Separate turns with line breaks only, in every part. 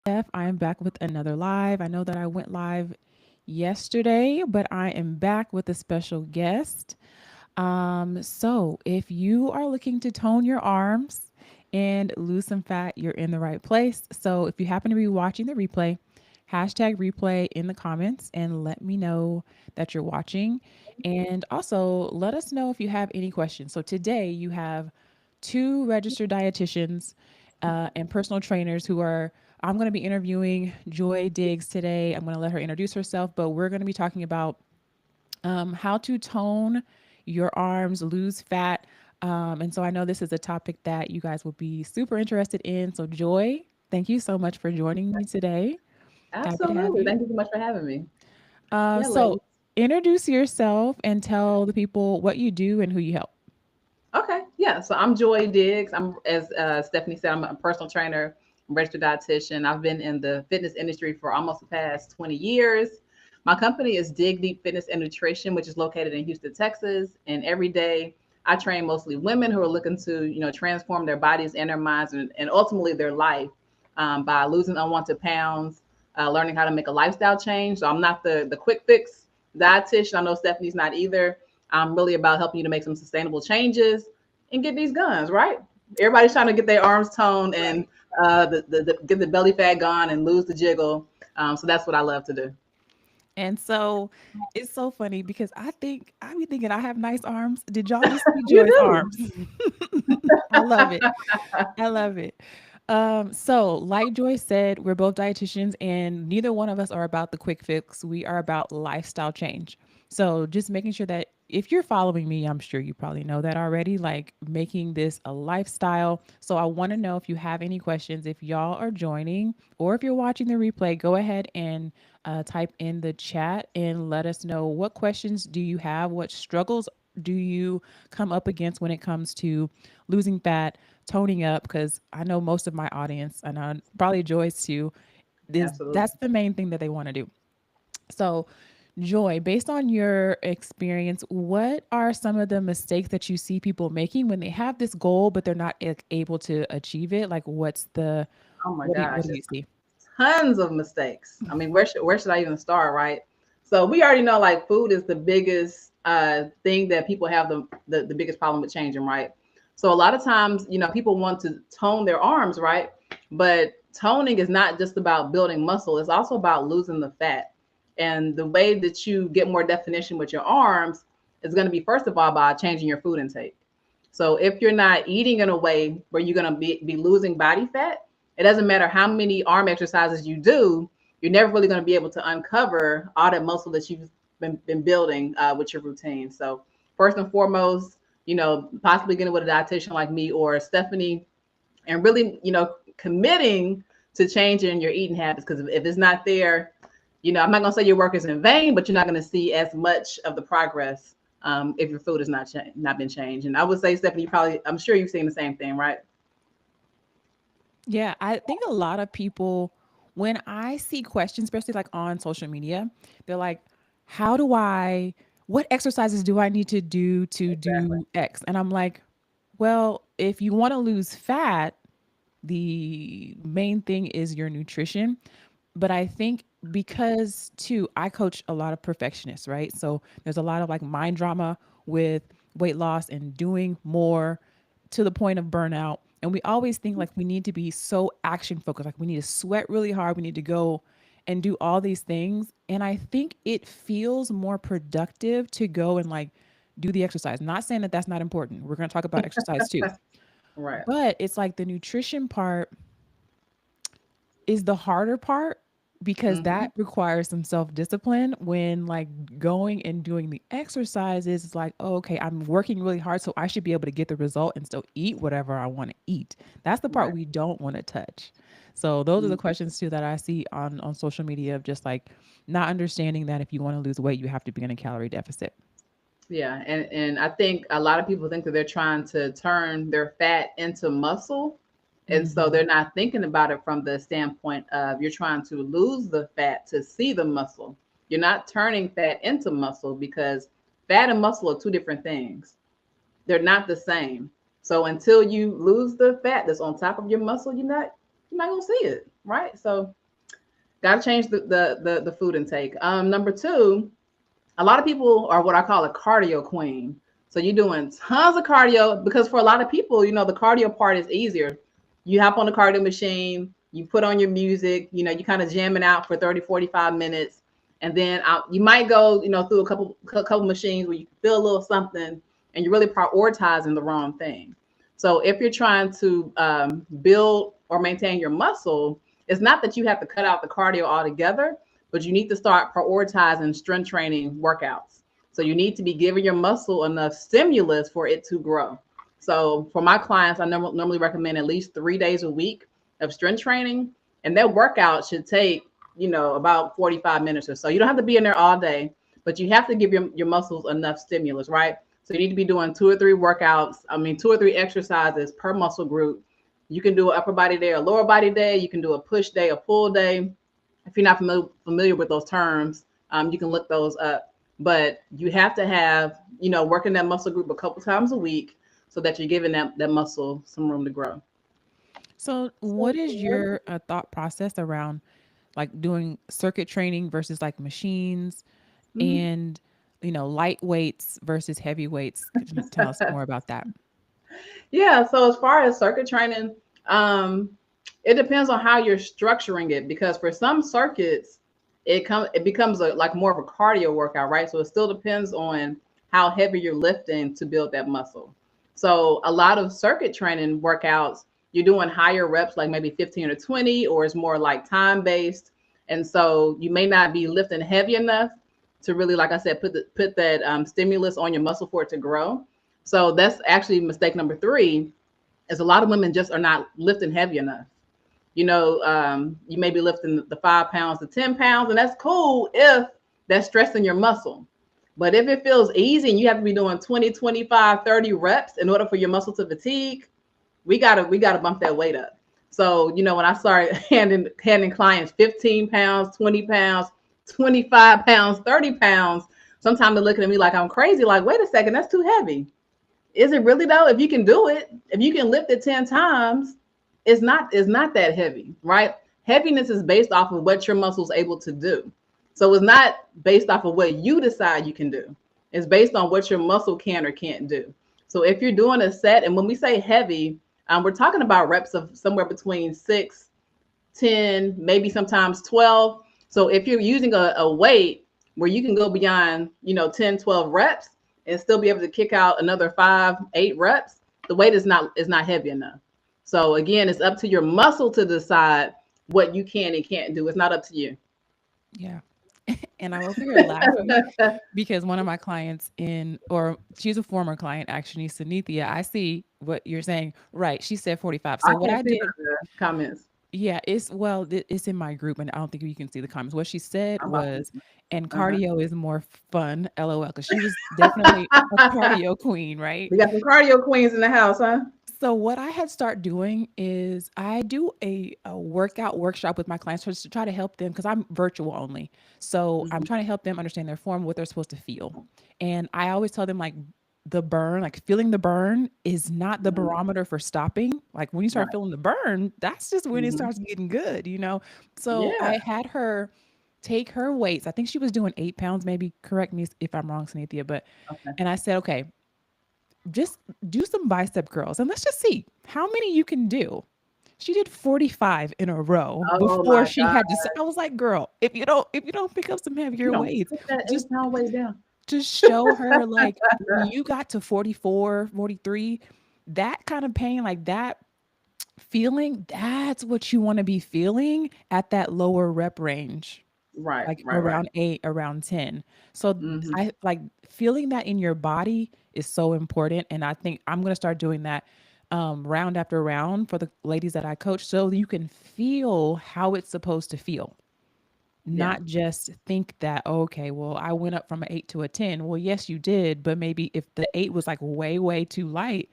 Steph. I am back with another live. I know that I went live yesterday, but I am back with a special guest. So if you are looking to tone your arms and lose some fat, you're in the right place. So if you happen to be watching the replay, hashtag replay in the comments and let me know that you're watching. And also let us know if you have any questions. So today you have two registered dietitians and personal trainers who are. I'm going to be interviewing Joy Diggs today. I'm going to let her introduce herself, but we're going to be talking about how to tone your arms, lose fat. And so I know this is a topic that you guys will be super interested in. So, Joy, thank you so much for joining me today. Happy to have
Absolutely.
you.
Thank you so much for having me. Yeah,
So,
ladies.
introduce yourself and tell the people what you do and who you help.
Okay. Yeah. So I'm Joy Diggs. I'm, as Stephanie said, I'm a personal trainer, registered dietitian. I've been in the fitness industry for almost the past 20 years. My company is Dig Deep Fitness and Nutrition, which is located in Houston, Texas. And every day I train mostly women who are looking to, transform their bodies and their minds and ultimately their life by losing unwanted pounds, learning how to make a lifestyle change. So I'm not the quick fix dietitian. I know Stephanie's not either. I'm really about helping you to make some sustainable changes and get these guns, right? Everybody's trying to get their arms toned and
Right.
get the belly fat gone and lose the jiggle. So that's what I love to do.
And so it's so funny because I be thinking I have nice arms. Did y'all just see
You
Joy's
do.
arms? I love it. I love it. So like Joy said, we're both dietitians and neither one of us are about the quick fix. We are about lifestyle change. So just making sure that if you're following me, I'm sure you probably know that already, like making this a lifestyle. So I want to know if you have any questions, if y'all are joining or if you're watching the replay, go ahead and type in the chat and let us know what questions do you have, what struggles do you come up against when it comes to losing fat, toning up, because I know most of my audience, and probably Joyce too, is
Absolutely.
that's the main thing that they want to do. So, Joy, based on your experience, what are some of the mistakes that you see people making when they have this goal but they're not able to achieve it? Like, what's the
Oh my
what
gosh,
do you
it's
see?
tons of mistakes. I mean, where should I even start, right? So we already know like food is the biggest thing that people have the biggest problem with changing, right? So a lot of times, people want to tone their arms, right? But toning is not just about building muscle, it's also about losing the fat. And the way that you get more definition with your arms is going to be first of all by changing your food intake. So if you're not eating in a way where you're going to be losing body fat, it doesn't matter how many arm exercises you do, you're never really going to be able to uncover all that muscle that you've been building with your routine. So first and foremost, possibly getting with a dietitian like me or Stephanie and really, committing to changing your eating habits. Because if it's not there, I'm not going to say your work is in vain, but you're not going to see as much of the progress if your food has not been changed. And I would say, Stephanie, I'm sure you've seen the same thing, right?
Yeah, I think a lot of people, when I see questions, especially like on social media, they're like, how do I, what exercises do I need to do to
Exactly.
do X? And I'm like, well, if you want to lose fat, the main thing is your nutrition. But I think because too, I coach a lot of perfectionists, right? So there's a lot of like mind drama with weight loss and doing more to the point of burnout. And we always think like we need to be so action focused, like we need to sweat really hard, we need to go and do all these things. And I think it feels more productive to go and like do the exercise. Not saying that that's not important. We're going to talk about exercise too.
Right.
But it's like the nutrition part is the harder part because
Hmm.
that requires some self-discipline when like going and doing the exercises is like, oh, okay, I'm working really hard so I should be able to get the result and still eat whatever I want to eat. That's the part
Right.
we don't want to touch. So those are the
Mhm.
questions too that I see on social media of just like not understanding that if you want to lose weight you have to be in a calorie deficit.
Yeah, and I think a lot of people think that they're trying to turn their fat into muscle, and so
Mhm.
they're not thinking about it from the standpoint of you're trying to lose the fat to see the muscle. You're not turning fat into muscle because fat and muscle are two different things. They're not the same. So until you lose the fat that's on top of your muscle, you're not. you're not gonna see it, right? So got to change the food intake. Number two, a lot of people are what I call a cardio queen. So you're doing tons of cardio because for a lot of people, the cardio part is easier. You hop on the cardio machine, you put on your music, you kind of jamming out for 30, 45 minutes. And then you might go, through a couple machines where you feel a little something and you're really prioritizing the wrong thing. So if you're trying to build or maintain your muscle, it's not that you have to cut out the cardio altogether, but you need to start prioritizing strength training workouts. So you need to be giving your muscle enough stimulus for it to grow. So for my clients, I normally recommend at least 3 days a week of strength training, and that workout should take, about 45 minutes or so. You don't have to be in there all day, but you have to give your muscles enough stimulus, right? So you need to be doing 2 or 3 exercises per muscle group. You can do an upper body day or lower body day. You can do a push day, a pull day. If you're not familiar with those terms, you can look those up. But you have to have, working that muscle group a couple times a week so that you're giving that muscle some room to grow.
So, what is your thought process around like doing circuit training versus like machines
Mhm.
and, light weights versus heavy weights? Could you tell us more about that?
Yeah. So as far as circuit training, um, it depends on how you're structuring it because for some circuits, it becomes like more of a cardio workout, right? So it still depends on how heavy you're lifting to build that muscle. So a lot of circuit training workouts, you're doing higher reps, like maybe 15 or 20, or it's more like time based. And so you may not be lifting heavy enough to really, like I said, put that stimulus on your muscle for it to grow. So that's actually mistake number three, is a lot of women just are not lifting heavy enough. You may be lifting the 5 pounds to 10 pounds, and that's cool if that's stressing your muscle. But if it feels easy and you have to be doing 20, 25, 30 reps in order for your muscle to fatigue, we gotta bump that weight up. So, when I started handing clients 15 pounds, 20 pounds, 25 pounds, 30 pounds, sometimes they're looking at me like I'm crazy, like, wait a second, that's too heavy. Is it really though? If you can do it, if you can lift it 10 times, it's not that heavy, right? Heaviness is based off of what your muscle's able to do. So it's not based off of what you decide you can do. It's based on what your muscle can or can't do. So if you're doing a set, and when we say heavy, we're talking about reps of somewhere between 6, 10, maybe sometimes 12. So if you're using a weight where you can go beyond, 10, 12 reps and still be able to kick out another 5, 8 reps, the weight is not heavy enough. So again, it's up to your muscle to decide what you can and can't do. It's not up to you.
Yeah. And I'm over here laughing because one of my clients or she's a former client actually, Sanithia. I see what you're saying. Right. She said 45.
I
So what
can't
I
see
did,
the comments.
yeah, it's in my group and I don't think you can see the comments. What she said
I'm watching.
was, and
Uh-huh.
cardio is more fun, LOL, because she was definitely a cardio queen, right?
We got some cardio queens in the house, huh?
So what I had start doing is I do a workout workshop with my clients just to try to help them because I'm virtual only. So I'm
Mhm.
trying to help them understand their form, what they're supposed to feel. And I always tell them like the burn, like feeling the burn is not the
Mhm.
barometer for stopping. Like when you start
Right.
feeling the burn, that's just when it
Mhm.
starts getting good. So
Yeah.
I had her take her weights. I think she was doing 8 pounds, maybe correct me if I'm wrong, Sanithia, but
Okay.
and I said, okay, just do some bicep curls and let's just see how many you can do. She did 45 in a row
Oh
before
my
she
God.
had to. I was like, girl, if you don't pick up some
You
heavier
don't
weights,
put that
just
8 pound weight down.
to show her like when you got to 44, 43, that kind of pain, like that feeling, that's what you want to be feeling at that lower rep range,
Right,
like
right, right.
around 8, around 10. So
Hmm.
I like feeling that in your body is so important. And I think I'm going to start doing that round after round for the ladies that I coach so you can feel how it's supposed to feel.
Yeah.
Not just think that, okay, well, I went up from an 8 to a 10. Well, yes, you did. But maybe if the 8 was like way, way too light,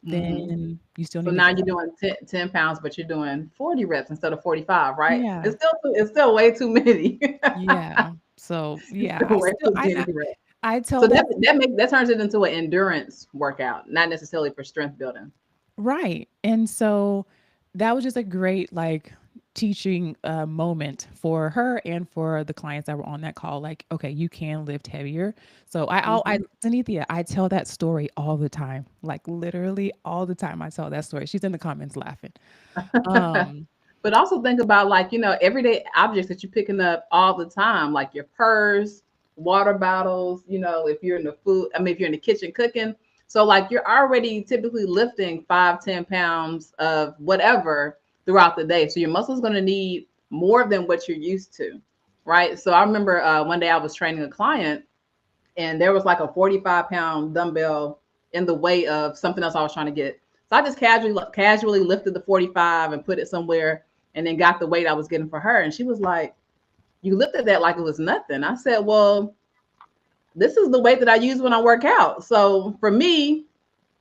Hmm.
then you still
So
need to
now
go
you're
up.
doing 10 pounds, but you're doing 40 reps instead of 45, right?
Yeah.
It's still way too many.
Yeah. So
It's
yeah,
still way too many reps.
I
So
tell
that
them.
that turns it into an endurance workout, not necessarily for strength building.
Right. And so that was just a great like teaching moment for her and for the clients that were on that call. Like, okay, you can lift heavier. So I
Hmm.
Zanithia, I tell that story all the time, like literally all the time. I tell that story. She's in the comments laughing. Um,
But also think about, like, everyday objects that you're picking up all the time, like your purse, water bottles, if you're in the food, I mean, if you're in the kitchen cooking. So like you're already typically lifting 5, 10 pounds of whatever throughout the day. So your muscle's going to need more than what you're used to. Right. So I remember one day I was training a client, and there was like a 45-pound dumbbell in the way of something else I was trying to get. So I just casually lifted the 45 and put it somewhere, and then got the weight I was getting for her. And she was like, "You lifted that like it was nothing." I said, "Well, this is the weight that I use when I work out. So for me,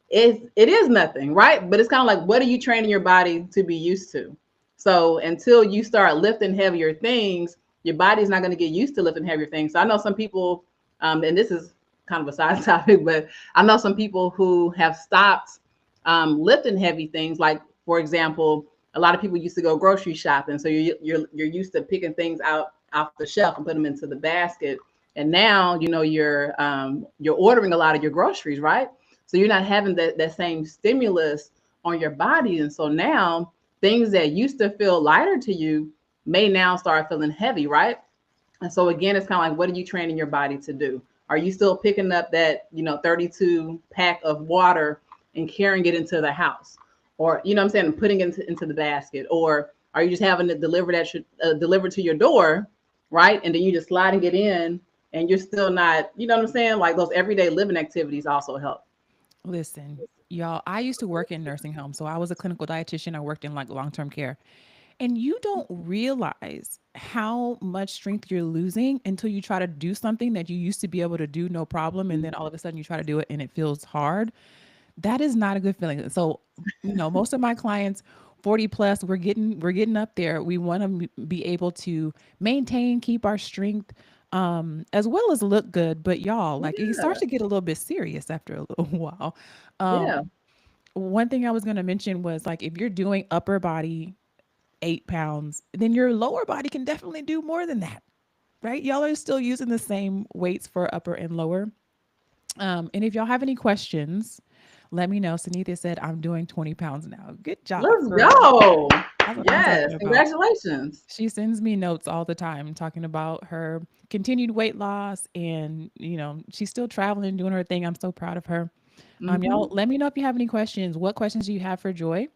it is nothing, right? But it's kind of like, what are you training your body to be used to? So until you start lifting heavier things, your body's not going to get used to lifting heavier things. So I know some people, and this is kind of a side topic, but I know some people who have stopped lifting heavy things. Like, for example, a lot of people used to go grocery shopping, so you're used to picking things out off the shelf and put them into the basket. And now you're ordering a lot of your groceries, right? So you're not having that same stimulus on your body. And so now things that used to feel lighter to you may now start feeling heavy, right? And so again, it's kind of like, what are you training your body to do? Are you still picking up that, 32 pack of water and carrying it into the house? Or, what I'm saying, and putting it into the basket? Or are you just having it delivered to your door, right? And then you just sliding it in, and you're still not, you know what I'm saying? Like those everyday living activities also help.
Listen, y'all, I used to work in nursing homes. So I was a clinical dietitian. I worked in like long term care. And you don't realize how much strength you're losing until you try to do something that you used to be able to do no problem. And then all of a sudden you try to do it and it feels hard. That is not a good feeling. So, most of my clients, 40 plus, we're getting up there. We want to be able to maintain, keep our strength, as well as look good. But y'all, like it starts
Yeah.
to get a little bit serious after a little while.
Yeah.
One thing I was going to mention was like if you're doing upper body 8 pounds, then your lower body can definitely do more than that, right? Y'all are still using the same weights for upper and lower. And if y'all have any questions, let me know. Sunitha said, I'm doing 20 pounds now. Good job,
Let's
girl.
go.
That's what I'm
Yes.
talking about.
Congratulations.
She sends me notes all the time talking about her continued weight loss and, she's still traveling, doing her thing. I'm so proud of her. Y'all,
Hmm.
let me know if you have any questions. What questions do you have for Joy?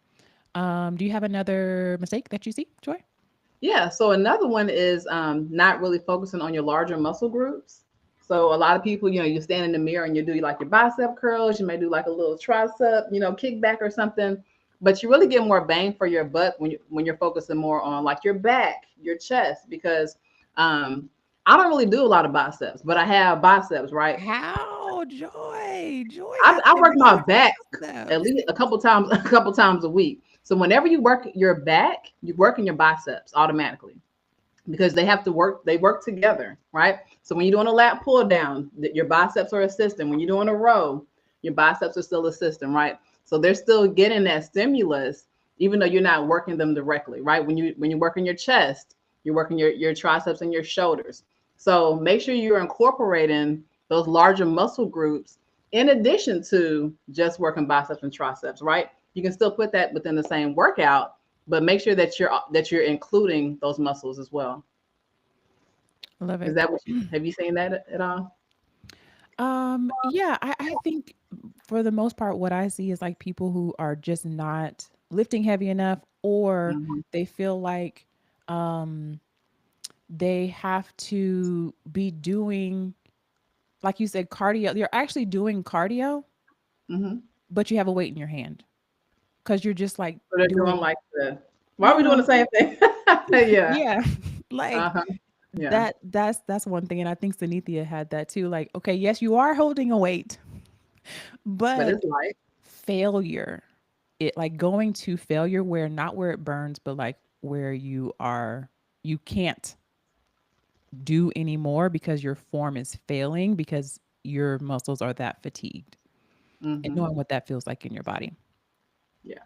Do you have another mistake that you see, Joy?
Yeah. So another one is not really focusing on your larger muscle groups. So a lot of people, you stand in the mirror and you do like your bicep curls. You may do like a little tricep, kickback or something. But you really get more bang for your buck when you're focusing more on like your back, your chest, because I don't really do a lot of biceps, but I have biceps, right?
How? Joy. Joy has
I work my
advanced
back at
biceps.
least a couple times, a couple times a week. So whenever you work your back, you work in your biceps automatically, because they have to work. They work together, right? So when you're doing a lat pull down, your biceps are assisting. When you're doing a row, your biceps are still assisting, right? So they're still getting that stimulus, even though you're not working them directly, right? When you're working your chest, you're working your triceps and your shoulders. So make sure you're incorporating those larger muscle groups in addition to just working biceps and triceps, right? You can still put that within the same workout, but make sure that you're including those muscles as well.
I love
Is
it.
that what have you seen that at all?
Yeah, I think for the most part, what I see is like people who are just not lifting heavy enough, or
Hmm.
they feel like um they have to be doing, like you said, cardio. You're actually doing cardio,
Hmm.
but you have a weight in your hand because you're just like
So they're doing
doing,
like the. Why are we doing
yeah,
the same thing? Yeah.
yeah, like
Uh-huh. Yeah.
that's one thing. And I think Sanithia had that too. Like, okay, yes, you are holding a weight,
But
but
it's like.
failure, it like going to failure where not where it burns, but like where you can't do anymore because your form is failing because your muscles are that fatigued, and
Hmm.
knowing what that feels like in your body.
Yeah.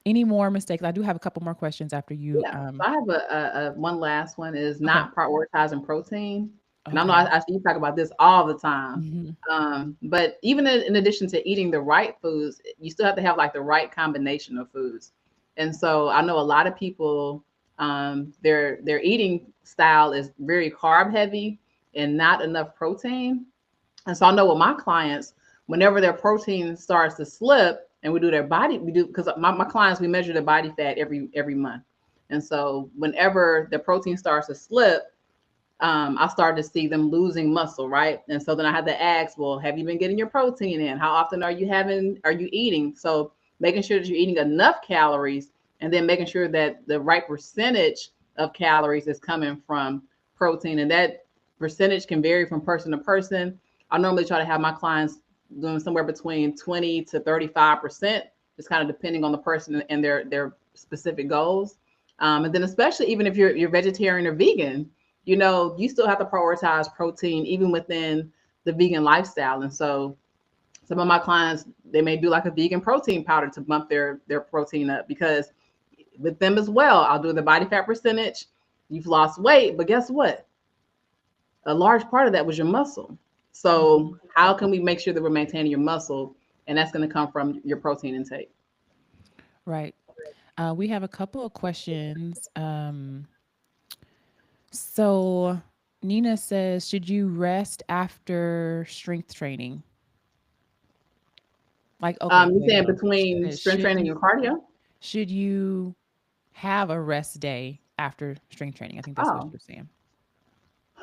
Any more mistakes? I do have a couple more questions after you.
Yeah. So I have a one last one is
Okay.
not prioritizing protein. And I know
Okay.
I see you talk about this all the time.
Hmm.
But even in addition to eating the right foods, you still have to have like the right combination of foods. And so I know a lot of people, their eating style is very carb heavy and not enough protein. And so I know with my clients, whenever their protein starts to slip, and we do their body, we do because my clients we measure their body fat every month. And so whenever the protein starts to slip, I started to see them losing muscle, right? And so then I had to ask, well, have you been getting your protein in? How often are you eating? So making sure that you're eating enough calories and then making sure that the right percentage of calories is coming from protein. And that percentage can vary from person to person. I normally try to have my clients doing somewhere between 20 to 35%, just kind of depending on the person and their specific goals. And then especially even if you're vegetarian or vegan, you still have to prioritize protein even within the vegan lifestyle. And so some of my clients, they may do like a vegan protein powder to bump their protein up because with them as well, I'll do the body fat percentage. You've lost weight, but guess what? A large part of that was your muscle.
Hmm.
So how can we make sure that we're maintaining your muscle? And that's going to come from your protein intake.
Right. We have a couple of questions. So Nina says, should you rest after strength training? Like, okay,
You
wait,
saying
no. She
between
says,
strength training and cardio?
should you have a rest day after strength training? I think that's what
Oh,
you're saying.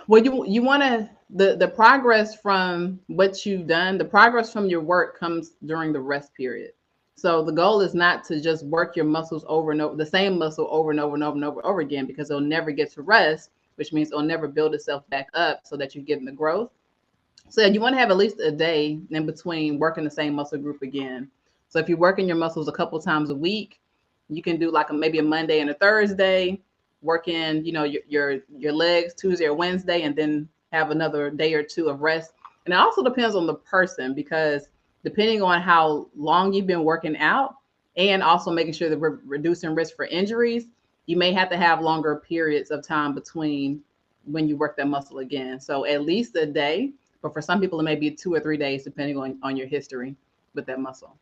well, you want to the progress from what you've done, the progress from your work comes during the rest period. So the goal is not to just work your muscles over and over, the same muscle over and over and over and over again, because it'll never get to rest, which means it'll never build itself back up so that you're getting the growth. So you want to have at least a day in between working the same muscle group again. So if you're working your muscles a couple times a week, you can do like maybe a Monday and a Thursday, working your legs Tuesday or Wednesday, and then have another day or two of rest. And it also depends on the person because depending on how long you've been working out, and also making sure that we're reducing risk for injuries, you may have to have longer periods of time between when you work that muscle again. So at least a day, but for some people, it may be 2 or 3 days, depending on your history with that muscle.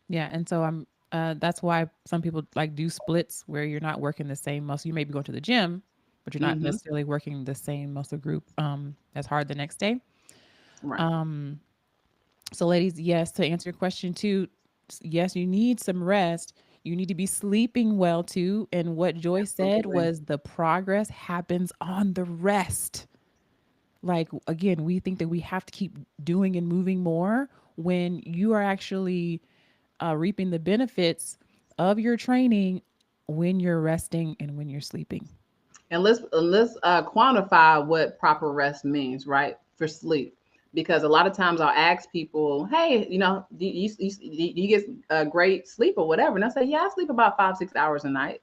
Yeah, and so that's why some people like do splits where you're not working the same muscle. You may be going to the gym, but you're not
Hmm.
necessarily working the same muscle group as hard the next day.
Right.
Um so ladies, yes, to answer your question too, yes, you need some rest. You need to be sleeping well too. And what Joy said
Absolutely.
was the progress happens on the rest. Like again, we think that we have to keep doing and moving more when you are actually reaping the benefits of your training when you're resting and when you're sleeping.
And let's quantify what proper rest means, right? For sleep, because a lot of times I'll ask people, "Hey, do you get a great sleep or whatever?" And I say, "Yeah, I sleep about 5 6 hours a night."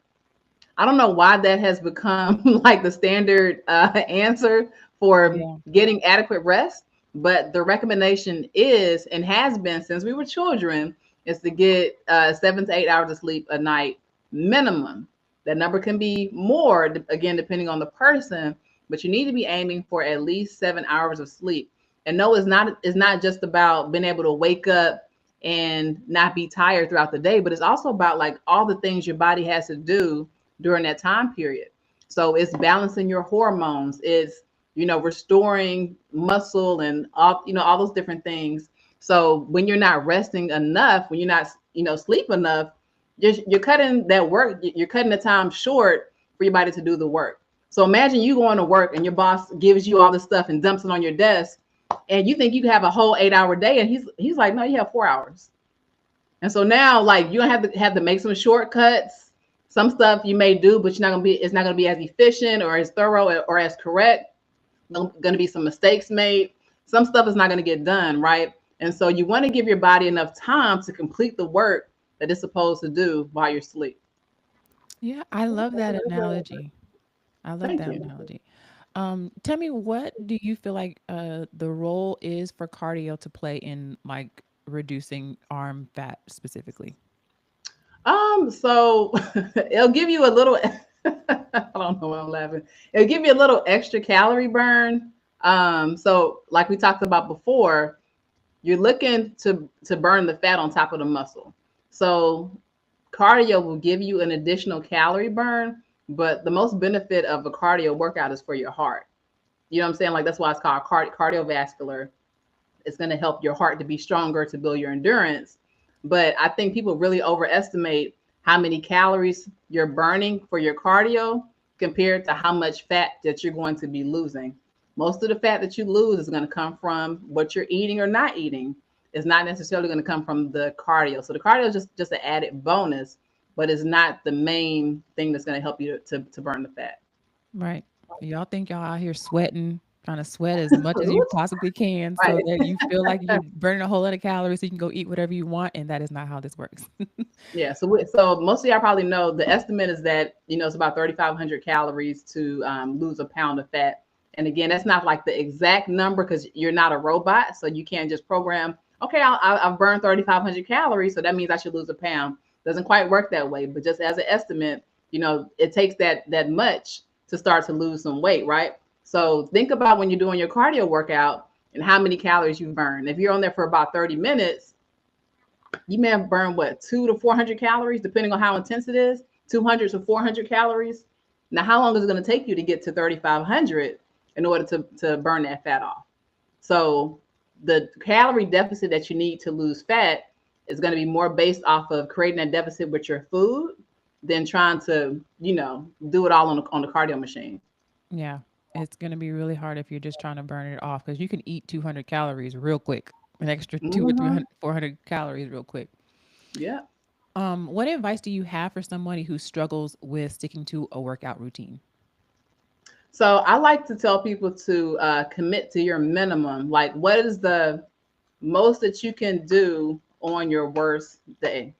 I don't know why that has become like the standard answer for
Yeah.
getting adequate rest, but the recommendation is and has been since we were children is to get 7 to 8 hours of sleep a night minimum. That number can be more again depending on the person, but you need to be aiming for at least 7 hours of sleep. And no, it's not just about being able to wake up and not be tired throughout the day, but it's also about like all the things your body has to do during that time period. So it's balancing your hormones, it's restoring muscle and all those different things. So when you're not resting enough, when you're not sleep enough, you're cutting that work, you're cutting the time short for your body to do the work. So imagine you going to work and your boss gives you all this stuff and dumps it on your desk, and you think you can have a whole 8 hour day, and he's like, no, you have 4 hours. And so now, like, you don't have to make some shortcuts. Some stuff you may do, but it's not gonna be as efficient or as thorough or as correct. There's gonna be some mistakes made. Some stuff is not gonna get done, right? And so you want to give your body enough time to complete the work that it's supposed to do while you're asleep.
Yeah, I love that analogy. I love
Thank
that
you.
analogy. Tell me, what do you feel like the role is for cardio to play in like reducing arm fat specifically?
So it'll give you a little I don't know why I'm laughing. It'll give you a little extra calorie burn. So like we talked about before, you're looking to burn the fat on top of the muscle. So cardio will give you an additional calorie burn, but the most benefit of a cardio workout is for your heart. You know what I'm saying? Like that's why it's called cardiovascular. It's going to help your heart to be stronger to build your endurance. But I think people really overestimate how many calories you're burning for your cardio compared to how much fat that you're going to be losing. Most of the fat that you lose is going to come from what you're eating or not eating. It's not necessarily going to come from the cardio. So the cardio is just an added bonus, but it's not the main thing that's going to help you to burn the fat.
Right. Y'all think y'all out here sweating, trying to sweat as much as you possibly can so
Right.
that you feel like you're burning a whole lot of calories so you can go eat whatever you want. And that is not how this works.
Yeah, so most of y'all probably know the estimate is that it's about 3,500 calories to lose a pound of fat. And again, that's not like the exact number because you're not a robot, so you can't just program. Okay, I've burned 3,500 calories, so that means I should lose a pound. Doesn't quite work that way, but just as an estimate, it takes that much to start to lose some weight, right? So think about when you're doing your cardio workout and how many calories you burn. If you're on there for about 30 minutes, you may have burned what 200 to 400 calories, depending on how intense it is. 200 to 400 calories. Now, how long is it going to take you to get to 3,500 in order to burn that fat off? So, the calorie deficit that you need to lose fat is going to be more based off of creating that deficit with your food than trying to, do it all on the cardio machine.
Yeah. It's going to be really hard if you're just trying to burn it off because you can eat 200 calories real quick, an extra two or
Mm-hmm.
300, 400 calories real quick.
Yeah.
What advice do you have for somebody who struggles with sticking to a workout routine?
So I like to tell people to commit to your minimum. Like, what is the most that you can do on your worst day,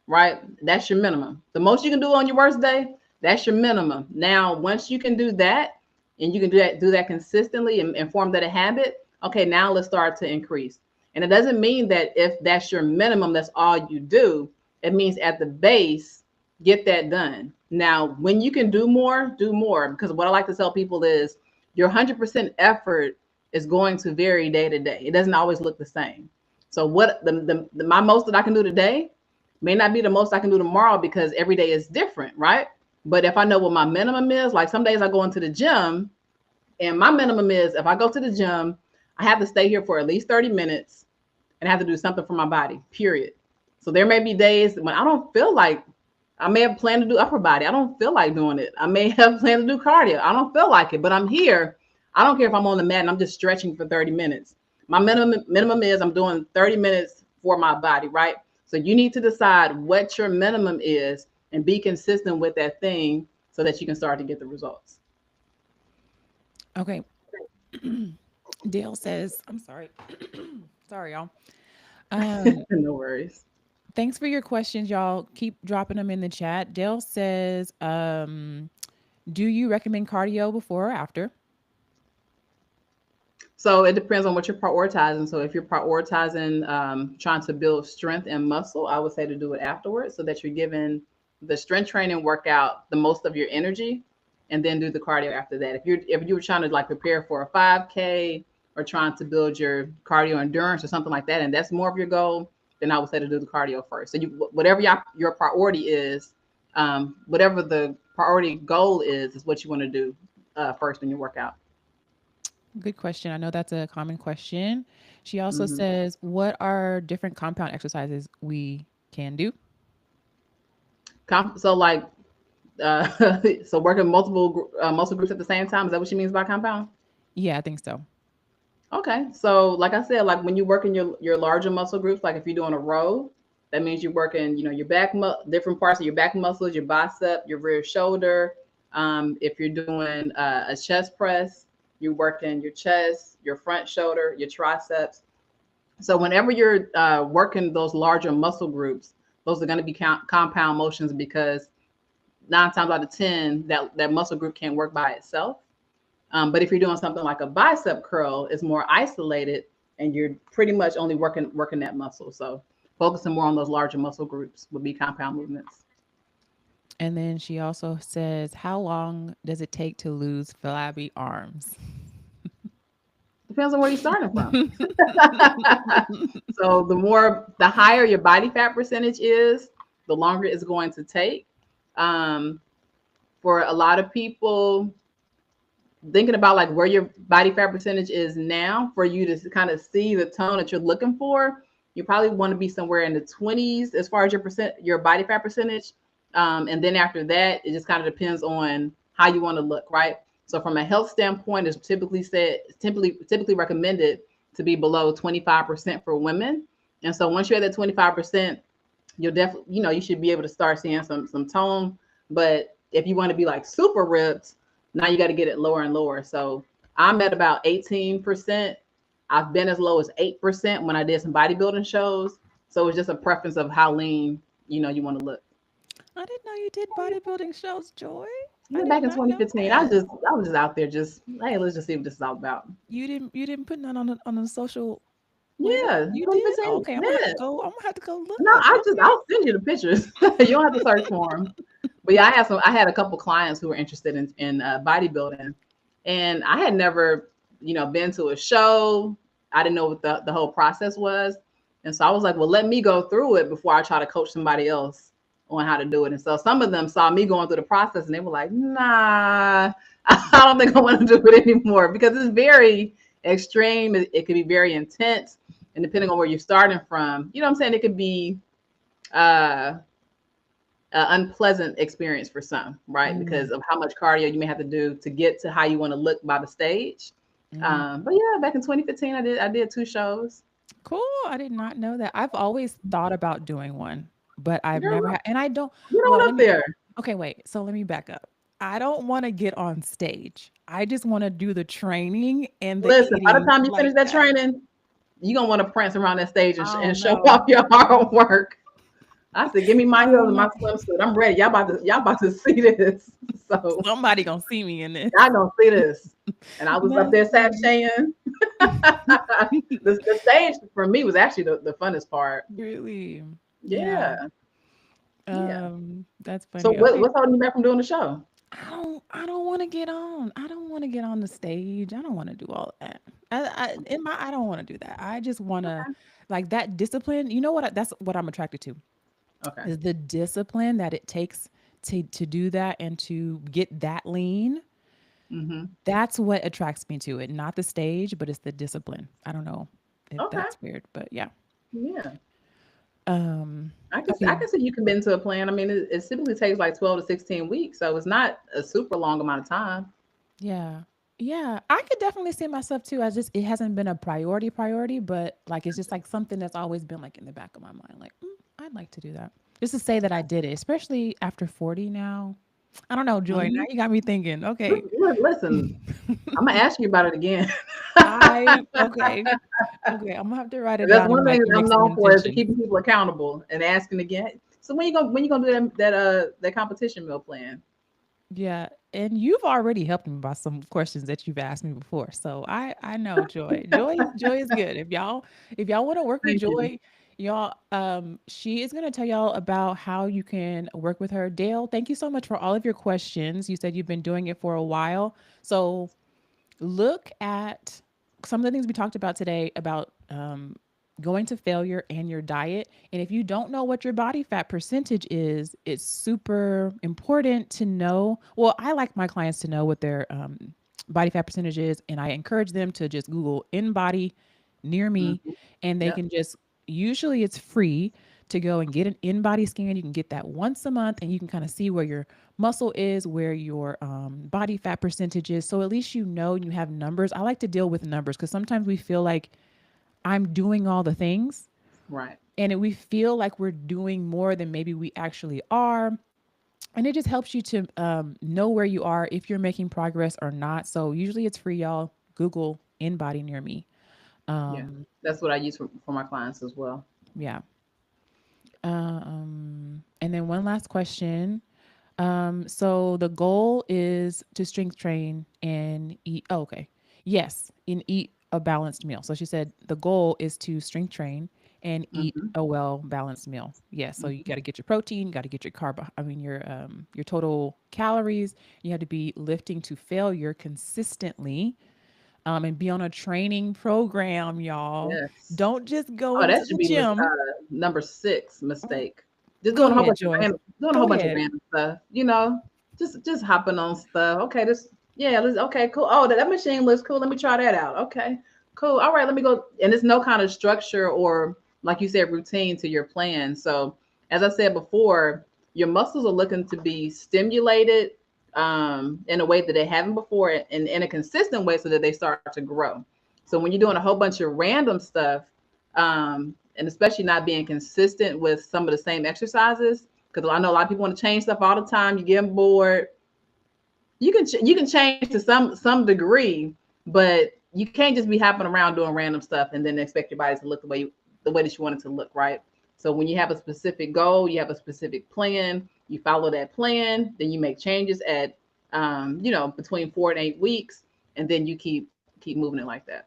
right? That's your minimum. The most you can do on your worst day, that's your minimum. Now, once you can do that and you can do that consistently and form that a habit, okay, now let's start to increase. And it doesn't mean that if that's your minimum, that's all you do. It means at the base, get that done. Now, when you can do more, do more. Because what I like to tell people is your 100% effort is going to vary day to day. It doesn't always look the same. So what my most that I can do today may not be the most I can do tomorrow because every day is different, right? But if I know what my minimum is, like some days I go into the gym and my minimum is if I go to the gym, I have to stay here for at least 30 minutes and I have to do something for my body, period. So there may be days when I don't feel like I may have planned to do upper body. I don't feel like doing it. I may have planned to do cardio. I don't feel like it, but I'm here. I don't care if I'm on the mat and I'm just stretching for 30 minutes. My minimum is I'm doing 30 minutes for my body, right? So you need to decide what your minimum is and be consistent with that thing so that you can start to get the results.
Okay. Dale says, I'm sorry. Sorry, y'all. Um,
No worries.
Thanks for your questions, y'all. Keep dropping them in the chat. Dale says, do you recommend cardio before or after?
So it depends on what you're prioritizing. So if you're prioritizing trying to build strength and muscle, I would say to do it afterwards so that you're giving the strength training workout the most of your energy and then do the cardio after that. If you were trying to like prepare for a 5K or trying to build your cardio endurance or something like that, and that's more of your goal, then I would say to do the cardio first. So whatever your priority is, whatever the priority goal is what you want to do first in your workout.
Good question. I know that's a common question. She also
Mm-hmm.
says, what are different compound exercises we can do?
So like uh so working multiple muscle groups at the same time, is that what she means by compound?
Yeah, I think so.
Okay, so like I said, like when you work in your larger muscle groups, like if you're doing a row, that means you're working your different parts of your back muscles, your bicep, your rear shoulder. If you're doing a chest press, you're working your chest, your front shoulder, your triceps. So whenever you're working those larger muscle groups, those are going to be compound motions because 9 times out of 10, that muscle group can't work by itself. But if you're doing something like a bicep curl, it's more isolated, and you're pretty much only working that muscle. So focusing more on those larger muscle groups would be compound movements.
And then she also says, how long does it take to lose flabby arms?
Depends on where you're starting from. So the higher your body fat percentage is, the longer it's going to take. Um, for a lot of people, thinking about like where your body fat percentage is now for you to kind of see the tone that you're looking for, you probably want to be somewhere in the 20s as far as your body fat percentage. And then after that, it just kind of depends on how you want to look, right? So from a health standpoint, it's typically recommended to be below 25% for women. And so once you're at that 25%, you'll definitely, you should be able to start seeing some tone. But if you want to be like super ripped, now you got to get it lower and lower. So I'm at about 18%. I've been as low as 8% when I did some bodybuilding shows. So it's just a preference of how lean, you want to look.
I didn't know you did bodybuilding shows, Joy. I
Yeah,
did
back in
not know
2015,
that.
I was just out there just, hey, let's just see what this is all about.
You didn't put none on the social. Whatever
Yeah,
you did. Oh,
2015.
okay, I'm gonna have to
Yeah.
go. I'm gonna have to go
No,
look. Okay.
I'll send you the pictures. You don't have to search for them. But yeah, I had a couple clients who were interested in bodybuilding, and I had never, been to a show. I didn't know what the whole process was, and so I was like, well, let me go through it before I try to coach somebody else on how to do it. And so some of them saw me going through the process, and they were like, nah, I don't think I want to do it anymore because it's very extreme. It could be very intense, and depending on where you're starting from, you know what I'm saying, it could be uh unpleasant experience for some, right?
Mm,
Because of how much cardio you may have to do to get to how you want to look by the stage.
mm.
But yeah, back in 2015, I did 2 shows.
Cool. I did not know that. I've always thought about doing one, but I've never
Girl,
had. And I don't.
get
Well,
on
let
up
me.
there.
Okay, wait. So let me back up. I don't want to get on stage. I just want to do the training and the
Listen, by the
eating
time you
like
finish that
that.
training, you're gonna want to prance around that stage
I
and
don't
show
know.
off your hard work. I said, give me my
I
heels
don't
and
know.
my swimsuit. I'm ready. Y'all about to see this. So
Somebody gonna see me in this.
y'all gonna see this. And I was up
That's
there
funny.
sashaying. The stage for me was actually the funnest part.
Really? Yeah.
Yeah. Yeah.
That's
So
funny. Okay.
what's holding you back from doing the show?
I don't want to get on. I don't want to get on the stage. I don't want to do all that. I don't want to do that. I just want to
Okay.
like that discipline. You know what? That's what I'm attracted to.
Okay.
Is the discipline that it takes to do that and to get that lean.
Mm-hmm.
That's what attracts me to it. Not the stage, but it's the discipline. I don't know if
Okay.
that's weird, but yeah.
Yeah.
Um
I
okay.
can see you commit to a plan. I mean, it typically takes like 12 to 16 weeks, so it's not a super long amount of time.
Yeah. Yeah, I could definitely see myself too. I just it hasn't been a priority, but like it's just like something that's always been like in the back of my mind. Like, I'd like to do that. Just to say that I did it, especially after 40 now. I don't know, Joy. Now
Hmm.
you got me thinking. Okay.
Listen, I'm gonna ask you about it again.
Okay. Okay, I'm gonna have to write it
That's
down and
one thing
make
that I'm
make some
known for is to
intentions.
keeping people accountable and asking again. So when you gonna do that competition meal plan?
Yeah, and you've already helped me by some questions that you've asked me before. So I know Joy. Joy is good. If y'all want to work with
Thank you.
Joy, y'all she is going to tell y'all about how you can work with her. Dale, thank you so much for all of your questions. You said you've been doing it for a while. So look at some of the things we talked about today about going to failure and your diet. And if you don't know what your body fat percentage is, it's super important to know. Well, I like my clients to know what their body fat percentage is, and I encourage them to just Google in body near me,
Hmm.
and they
Yep.
can just, usually it's free to go and get an in-body scan. You can get that once a month and you can kind of see where your muscle is, where your body fat percentage is. So at least you know and you have numbers. I like to deal with numbers because sometimes we feel like I'm doing all the things
Right.
we feel like we're doing more than maybe we actually are. And it just helps you to know where you are, if you're making progress or not. So usually it's free, y'all. Google in body near me.
Yeah.
Um,
That's what I use for my clients as well.
yeah. And then one last question. So the goal is to strength train and eat. Oh, okay. Yes, and eat a balanced meal. So she said the goal is to strength train and eat
Hmm.
a well balanced meal. Yes, so you got to get your protein, got to get your your total calories. You have to be lifting to failure consistently, and be on a training program, y'all.
Yes.
Don't just go
Oh,
into
that should
the
be
gym.
number six
Mm,
mistake. Just
go ahead, Joy.
doing a
Go
whole bunch of
ahead.
random stuff. Just hopping on stuff. Okay, okay, cool. Oh, that machine looks cool. Let me try that out. Okay, cool. All right, let me go. And there's no kind of structure or, like you said, routine to your plan. So, as I said before, your muscles are looking to be stimulated in a way that they haven't before, and in a consistent way, so that they start to grow. So when you're doing a whole bunch of random stuff, and especially not being consistent with some of the same exercises, because I know a lot of people want to change stuff all the time. You get bored. You can change to some degree, but you can't just be hopping around doing random stuff and then expect your body to look the way that you want it to look, right? So when you have a specific goal, you have a specific plan, you follow that plan, then you make changes at between 4 and 8 weeks, and then you keep moving it like that.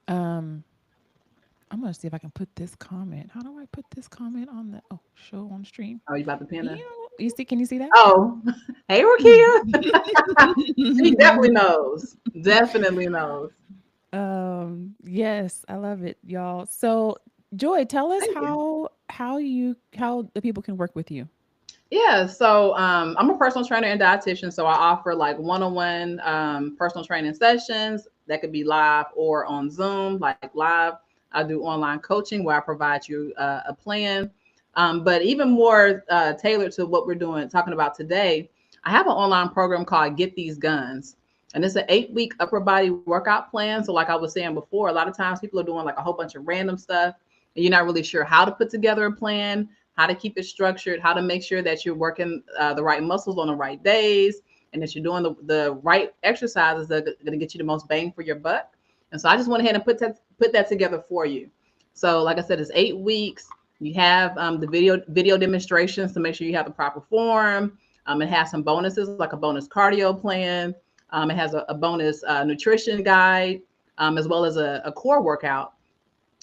Um, I'm gonna see if I can put this comment. How do I put this comment on the show on stream?
Oh, you about to pin
Yeah,
her?
you see? Can you see that?
Oh, hey, Rakia. He definitely knows. Definitely knows.
Yes, I love it, y'all. So, Joy, tell us
Thank you.
how the people can work with you.
Yeah, so I'm a personal trainer and dietitian, so I offer like one-on-one personal training sessions that could be live or on Zoom, like live. I do online coaching where I provide you a plan, but even more tailored to what we're doing, talking about today. I have an online program called Get These Guns, and it's an 8 week upper body workout plan. So, like I was saying before, a lot of times people are doing like a whole bunch of random stuff, and you're not really sure how to put together a plan, how to keep it structured, how to make sure that you're working the right muscles on the right days, and that you're doing the right exercises that are going to get you the most bang for your buck. And so I just went ahead and put that together for you. So, like I said, it's 8 weeks. You have the video demonstrations to make sure you have the proper form. It has some bonuses like a bonus cardio plan. It has a bonus nutrition guide, as well as a core workout.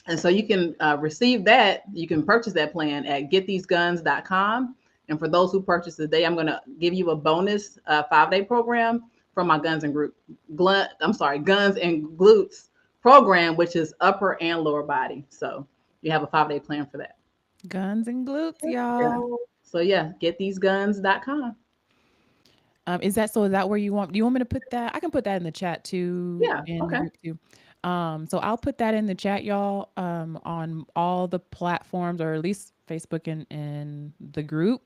And so you can receive that. You can purchase that plan at gettheseguns.com. And for those who purchase today, I'm going to give you a bonus 5 day program from my Guns and Glutes program, which is upper and lower body. So you have a 5 day plan for that.
Guns and glutes,
Yeah.
y'all.
So yeah, gettheseguns.com.
Is that where you want? Do you want me to put that? I can put that in the chat too,
Yeah.
in the
Okay.
group too. So I'll put that in the chat, y'all, on all the platforms, or at least Facebook and the group.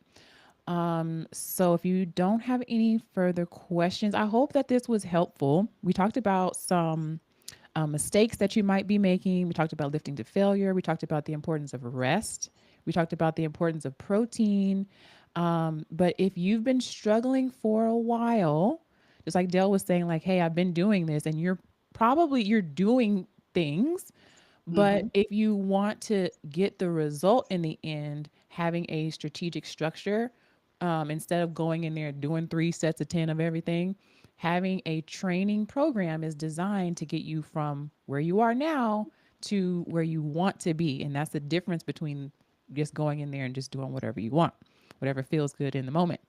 So if you don't have any further questions, I hope that this was helpful. We talked about some mistakes that you might be making. We talked about lifting to failure. We talked about the importance of rest. We talked about the importance of protein. But if you've been struggling for a while, just like Dell was saying, like, hey, I've been doing this, and you're doing things, but
Mm-hmm.
if you want to get the result in the end, having a strategic structure, instead of going in there doing 3 sets of 10 of everything, having a training program is designed to get you from where you are now to where you want to be. And that's the difference between just going in there and just doing whatever you want, whatever feels good in the moment.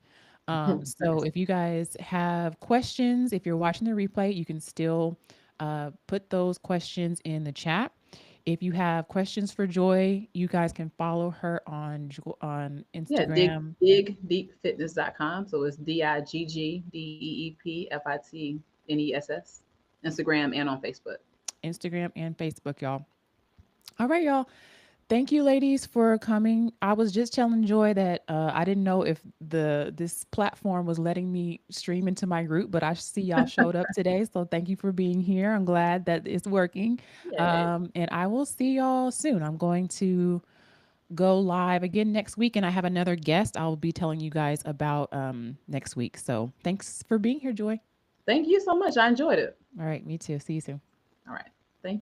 So
Nice.
if you guys have questions, if you're watching the replay, you can still put those questions in the chat. If you have questions for Joy, you guys can follow her on
Yeah,
Instagram.
digdeepfitness.com. So it's DIGGDEEPFITNESS. Instagram and on Facebook.
Instagram and Facebook, y'all. All right, y'all. Thank you, ladies, for coming. I was just telling Joy that I didn't know if this platform was letting me stream into my group, but I see y'all showed up today, so thank you for being here. I'm glad that it's working,
Yay.
and I will see y'all soon. I'm going to go live again next week, and I have another guest I'll be telling you guys about next week. So thanks for being here, Joy.
Thank you so much. I enjoyed it.
All right, me too. See you soon.
All right.